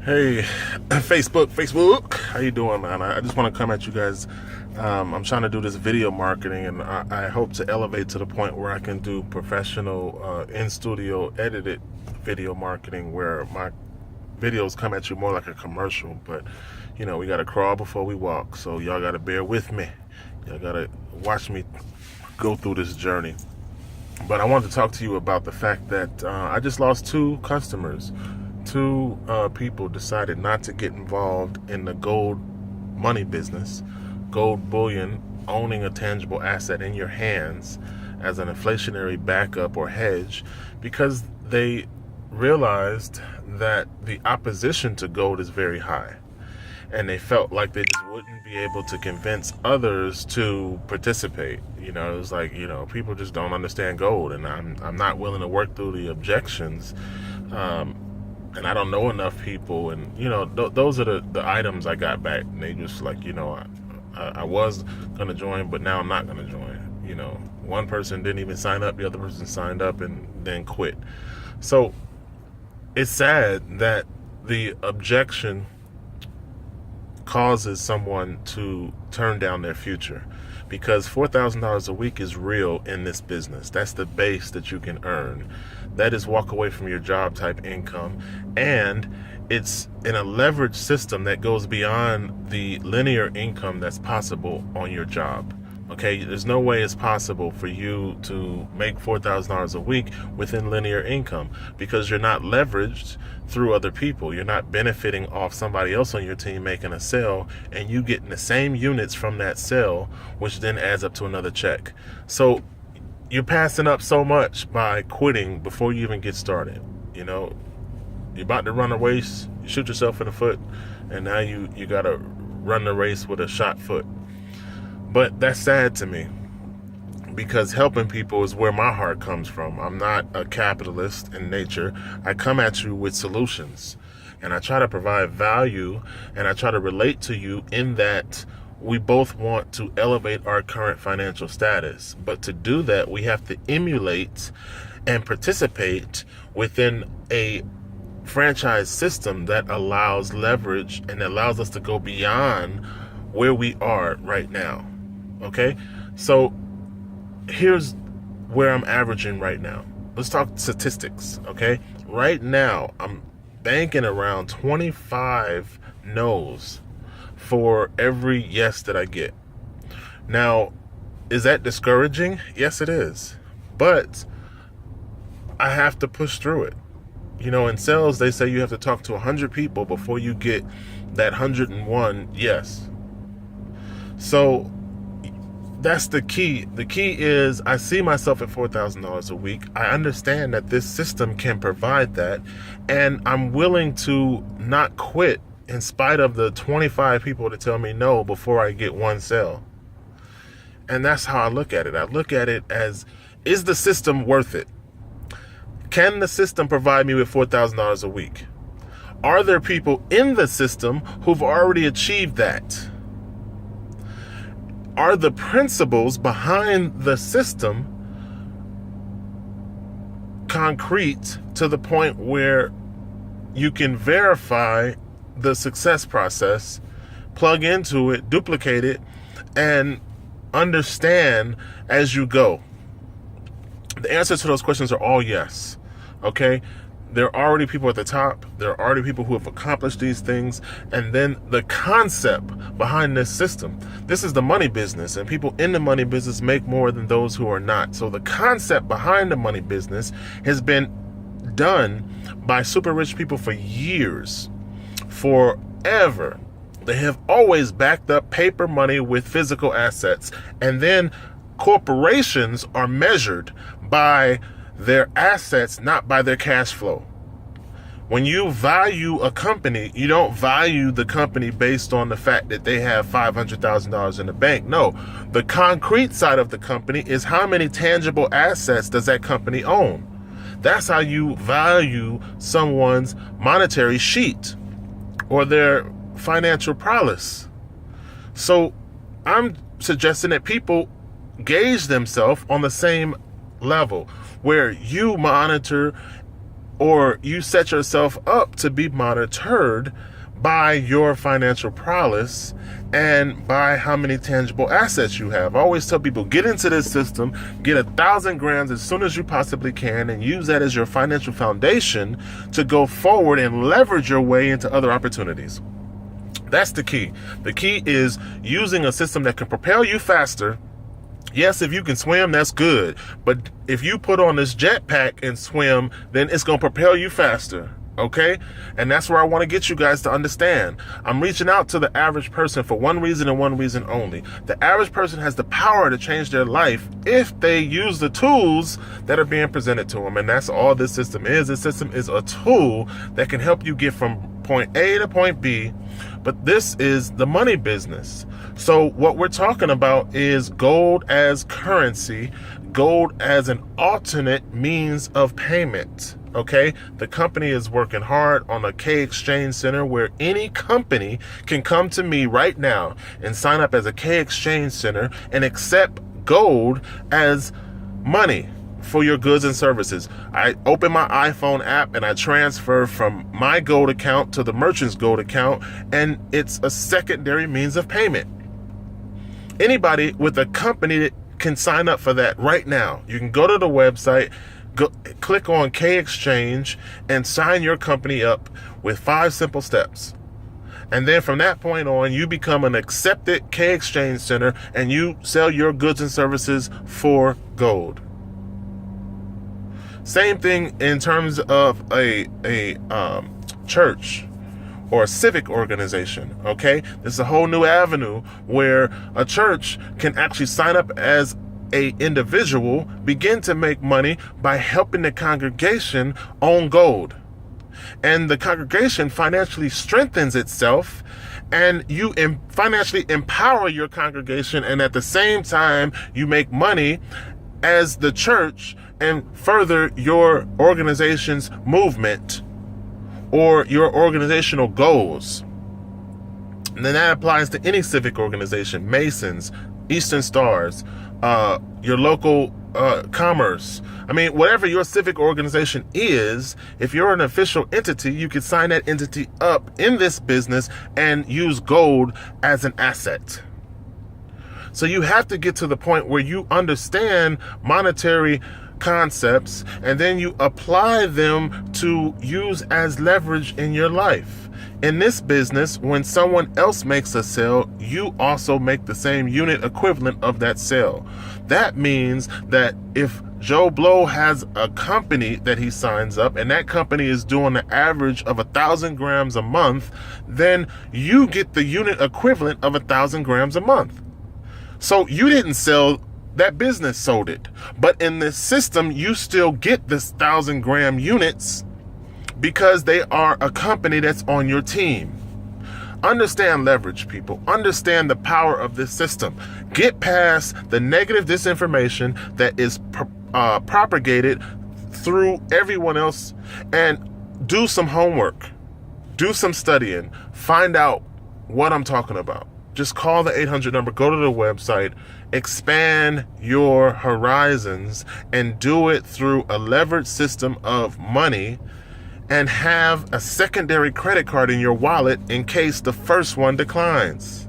Hey, Facebook, how you doing, man? I just want to come at you guys. I'm trying to do this video marketing, and I hope to elevate to the point where I can do professional, in-studio edited video marketing, where my videos come at you more like a commercial. But we gotta crawl before we walk, so y'all gotta bear with me. Y'all gotta watch me go through this journey. But I wanted to talk to you about the fact that I just lost two customers. Two people decided not to get involved in the gold money business, gold bullion, owning a tangible asset in your hands as an inflationary backup or hedge, because they realized that the opposition to gold is very high. And they felt like they just wouldn't be able to convince others to participate. It was like, people just don't understand gold, and I'm not willing to work through the objections. And I don't know enough people, and those are the items I got back. And they just like, I was gonna join, but now I'm not gonna join. One person didn't even sign up, the other person signed up and then quit. So it's sad that the objection causes someone to turn down their future, because $4,000 a week is real in this business. That's the base that you can earn. That is walk away from your job type income, and it's in a leverage system that goes beyond the linear income that's possible on your job. Okay, there's no way it's possible for you to make $4,000 a week within linear income, because you're not leveraged through other people. You're not benefiting off somebody else on your team making a sale and you getting the same units from that sale, which then adds up to another check. So you're passing up so much by quitting before you even get started. You're about to run a race, you shoot yourself in the foot, and now you got to run the race with a shot foot. But that's sad to me, because helping people is where my heart comes from. I'm not a capitalist in nature. I come at you with solutions, and I try to provide value, and I try to relate to you in that we both want to elevate our current financial status. But to do that, we have to emulate and participate within a franchise system that allows leverage and allows us to go beyond where we are right now. Okay, so here's where I'm averaging right now. Let's talk statistics. Okay, right now I'm banking around 25 no's for every yes that I get. Now, is that discouraging? Yes, it is. But I have to push through it. In sales, they say you have to talk to 100 people before you get that 101 yes. So that's the key. The key is I see myself at $4,000 a week. I understand that this system can provide that, and I'm willing to not quit in spite of the 25 people to tell me no before I get one sale. And that's how I look at it. I look at it as, is the system worth it? Can the system provide me with $4,000 a week? Are there people in the system who've already achieved that? Are the principles behind the system concrete to the point where you can verify the success process, plug into it, duplicate it, and understand as you go? The answers to those questions are all yes. Okay? There are already people at the top. There are already people who have accomplished these things. And then the concept behind this system. This is the money business, and people in the money business make more than those who are not. So the concept behind the money business has been done by super rich people for years, forever. They have always backed up paper money with physical assets. And then corporations are measured by their assets, not by their cash flow. When you value a company, you don't value the company based on the fact that they have $500,000 in the bank. No, the concrete side of the company is how many tangible assets does that company own. That's how you value someone's monetary sheet or their financial prowess. So I'm suggesting that people gauge themselves on the same level, where you monitor or you set yourself up to be monitored by your financial prowess and by how many tangible assets you have. I always tell people, get into this system, get 1,000 grams as soon as you possibly can, and use that as your financial foundation to go forward and leverage your way into other opportunities. That's the key. The key is using a system that can propel you faster. Yes, if you can swim, that's good. But if you put on this jetpack and swim, then it's going to propel you faster. Okay? And that's where I want to get you guys to understand. I'm reaching out to the average person for one reason and one reason only. The average person has the power to change their life if they use the tools that are being presented to them. And that's all this system is. This system is a tool that can help you get from point A to point B. But this is the money business. So what we're talking about is gold as currency, gold as an alternate means of payment. Okay, the company is working hard on a K Exchange Center where any company can come to me right now and sign up as a K Exchange Center and accept gold as money for your goods and services. I open my iPhone app and I transfer from my gold account to the merchant's gold account, and it's a secondary means of payment. Anybody with a company that can sign up for that right now. You can go to the website, click on K Exchange, and sign your company up with 5 simple steps. And then from that point on, you become an accepted K Exchange Center and you sell your goods and services for gold. Same thing in terms of a church or a civic organization. Okay, this is a whole new avenue where a church can actually sign up as a individual, begin to make money by helping the congregation own gold. And the congregation financially strengthens itself, and you financially empower your congregation, and at the same time you make money as the church and further your organization's movement or your organizational goals. And then that applies to any civic organization, Masons, Eastern Stars, your local commerce. I mean, whatever your civic organization is, if you're an official entity, you can sign that entity up in this business and use gold as an asset. So you have to get to the point where you understand monetary concepts and then you apply them to use as leverage in your life. In this business, when someone else makes a sale, you also make the same unit equivalent of that sale. That means that if Joe Blow has a company that he signs up and that company is doing an average of 1,000 grams a month, then you get the unit equivalent of 1,000 grams a month. So you didn't sell, that business sold it. But in this system, you still get this 1,000 gram units because they are a company that's on your team. Understand leverage, people. Understand the power of this system. Get past the negative disinformation that is propagated through everyone else and do some homework. Do some studying. Find out what I'm talking about. Just call the 800 number, go to the website, expand your horizons, and do it through a leveraged system of money, and have a secondary credit card in your wallet in case the first one declines.